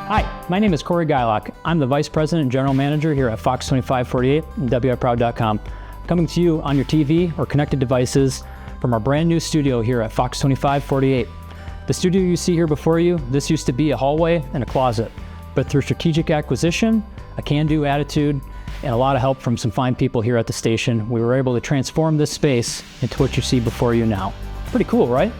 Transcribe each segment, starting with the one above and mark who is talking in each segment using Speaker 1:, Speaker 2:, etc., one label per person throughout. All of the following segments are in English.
Speaker 1: Hi, my name is Corey Guylock. I'm the Vice President and General Manager here at Fox 2548 and WIProud.com. Coming to you on your TV or connected devices from our brand new studio here at Fox 2548. The studio you see here before you, this used to be a hallway and a closet. But through strategic acquisition, a can-do attitude, and a lot of help from some fine people here at the station, we were able to transform this space into what you see before you now. Pretty cool, right?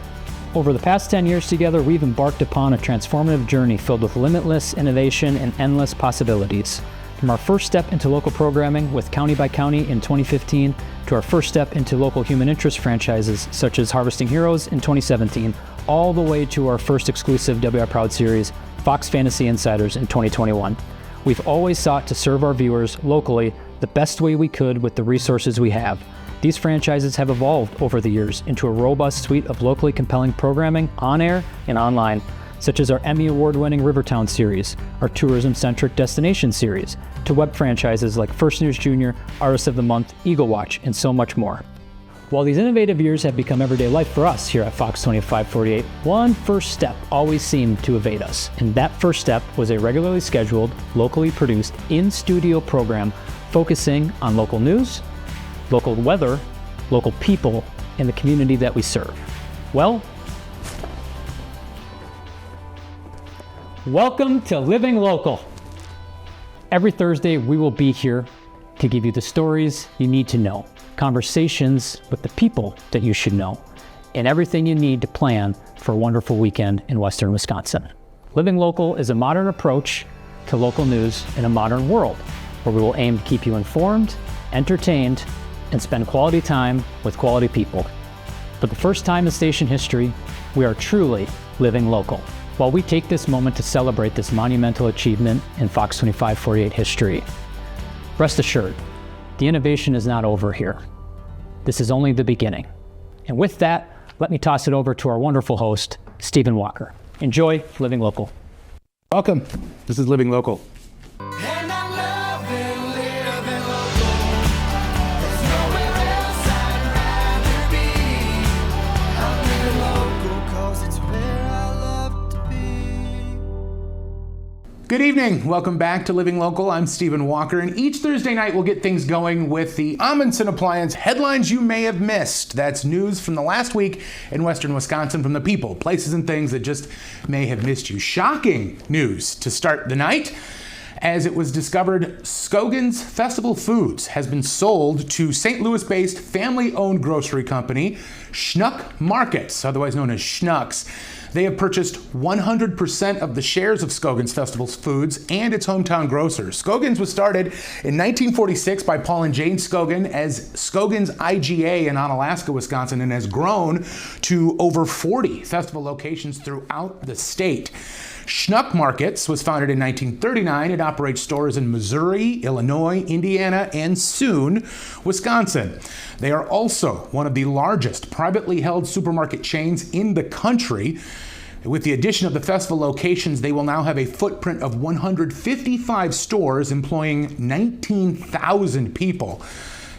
Speaker 1: Over the past 10 years together, we've embarked upon a transformative journey filled with limitless innovation and endless possibilities. From our first step into local programming with County by County in 2015, to our first step into local human interest franchises such as Harvesting Heroes in 2017, all the way to our first exclusive WI Proud series, Fox Fantasy Insiders in 2021. We've always sought to serve our viewers locally the best way we could with the resources we have. These franchises have evolved over the years into a robust suite of locally compelling programming on air and online, such as our Emmy Award-winning Rivertown series, our tourism-centric Destination series, to web franchises like First News Junior, Artist of the Month, Eagle Watch, and so much more. While these innovative years have become everyday life for us here at Fox 2548, one first step always seemed to evade us, and that first step was a regularly scheduled, locally produced, in-studio program focusing on local news, local weather, local people, and the community that we serve. Well, welcome to Living Local. Every Thursday, we will be here to give you the stories you need to know, conversations with the people that you should know, and everything you need to plan for a wonderful weekend in Western Wisconsin. Living Local is a modern approach to local news in a modern world, where we will aim to keep you informed, entertained, and spend quality time with quality people. For the first time in station history, we are truly living local. While we take this moment to celebrate this monumental achievement in Fox 2548 history, rest assured, the innovation is not over here. This is only the beginning. And with that, let me toss it over to our wonderful host, Stephen Walker. Enjoy Living Local.
Speaker 2: Welcome. This is Living Local. Good evening. Welcome back to Living Local. I'm Stephen Walker, and each Thursday night we'll get things going with the Amundsen Appliance headlines you may have missed. That's news from the last week in Western Wisconsin from the people, places, and things that just may have missed you. Shocking news to start the night. As it was discovered, Scogan's Festival Foods has been sold to St. Louis-based family-owned grocery company, Schnuck Markets, otherwise known as Schnucks. They have purchased 100% of the shares of Scogan's Festival Foods and its hometown grocer. Scogan's was started in 1946 by Paul and Jane Scogan as Scogan's IGA in Onalaska, Wisconsin, and has grown to over 40 festival locations throughout the state. Schnuck Markets was founded in 1939. It operates stores in Missouri, Illinois, Indiana, and soon, Wisconsin. They are also one of the largest privately held supermarket chains in the country. With the addition of the festival locations, they will now have a footprint of 155 stores employing 19,000 people.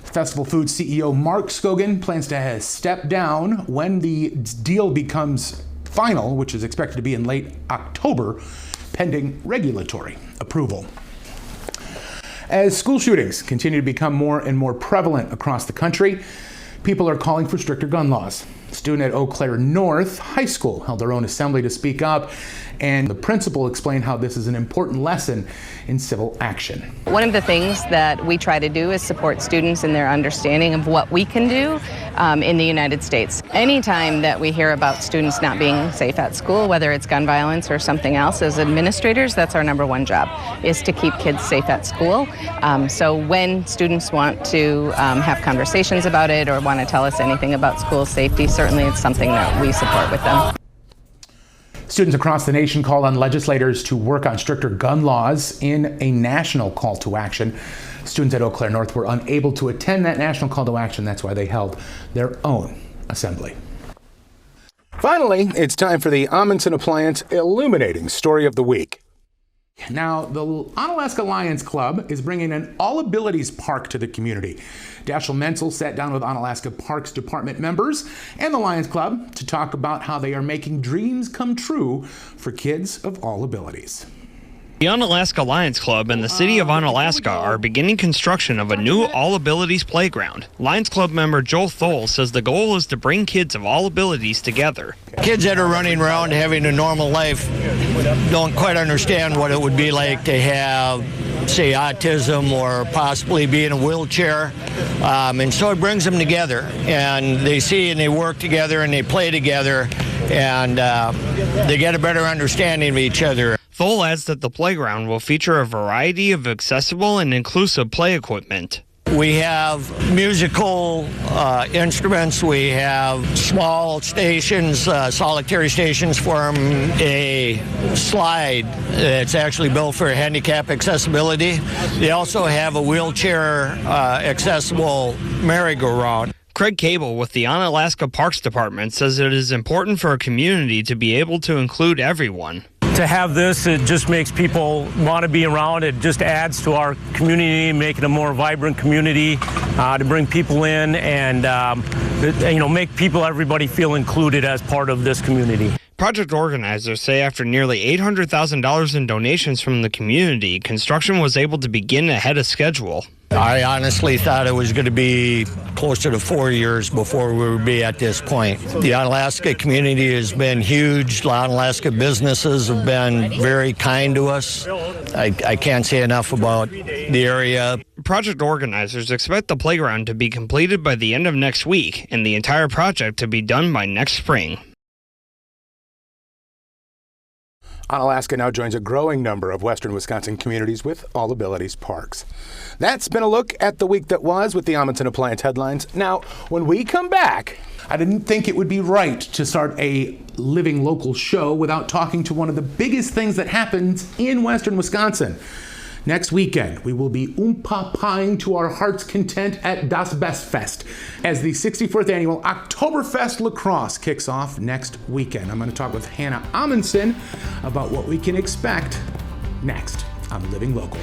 Speaker 2: Festival Foods CEO Mark Scogan plans to step down when the deal becomes final, which is expected to be in late October, pending regulatory approval. As school shootings continue to become more and more prevalent across the country, people are calling for stricter gun laws. A student at Eau Claire North High School held their own assembly to speak up, and the principal explained how this is an important lesson in civil action.
Speaker 3: One of the things that we try to do is support students in their understanding of what we can do in the United States. Anytime that we hear about students not being safe at school, whether it's gun violence or something else, as administrators, that's our number one job, is to keep kids safe at school. So when students want to have conversations about it or want to tell us anything about school safety, certainly it's something that we support with them.
Speaker 2: Students across the nation called on legislators to work on stricter gun laws in a national call to action. Students at Eau Claire North were unable to attend that national call to action. That's why they held their own assembly. Finally, it's time for the Amundsen Appliance Illuminating Story of the Week. Now, the Onalaska Lions Club is bringing an all-abilities park to the community. Dashiell Menzel sat down with Onalaska Parks Department members and the Lions Club to talk about how they are making dreams come true for kids of all abilities.
Speaker 4: The Onalaska Lions Club and the City of Onalaska are beginning construction of a new All Abilities playground. Lions Club member Joel Thole says the goal is to bring kids of all abilities together.
Speaker 5: Kids that are running around having a normal life don't quite understand what it would be like to have, say, autism or possibly be in a wheelchair. And so it brings them together, and they see and they work together and they play together, and they get a better understanding of each other.
Speaker 4: Thole adds that the playground will feature a variety of accessible and inclusive play equipment.
Speaker 5: We have musical instruments, we have small stations, solitary stations for them, a slide that's actually built for handicap accessibility. They also have a wheelchair accessible merry-go-round.
Speaker 4: Craig Cable with the Onalaska Parks Department says it is important for a community to be able to include everyone.
Speaker 6: To have this, it just makes people want to be around. It just adds to our community, make it a more vibrant community, to bring people in and make everybody feel included as part of this community.
Speaker 4: Project organizers say after nearly $800,000 in donations from the community, construction was able to begin ahead of schedule.
Speaker 5: I honestly thought it was going to be closer to 4 years before we would be at this point. The Onalaska community has been huge. The Onalaska businesses have been very kind to us. I can't say enough about the area.
Speaker 4: Project organizers expect the playground to be completed by the end of next week and the entire project to be done by next spring.
Speaker 2: Onalaska now joins a growing number of western Wisconsin communities with All Abilities parks. That's been a look at the week that was with the Amundsen Appliance headlines. Now, when we come back, I didn't think it would be right to start a Living Local show without talking to one of the biggest things that happens in western Wisconsin. Next weekend, we will be oompa-pieing to our heart's content at Das Best Fest as the 64th annual Oktoberfest Lacrosse kicks off next weekend. I'm going to talk with Hannah Amundsen about what we can expect next on Living Local.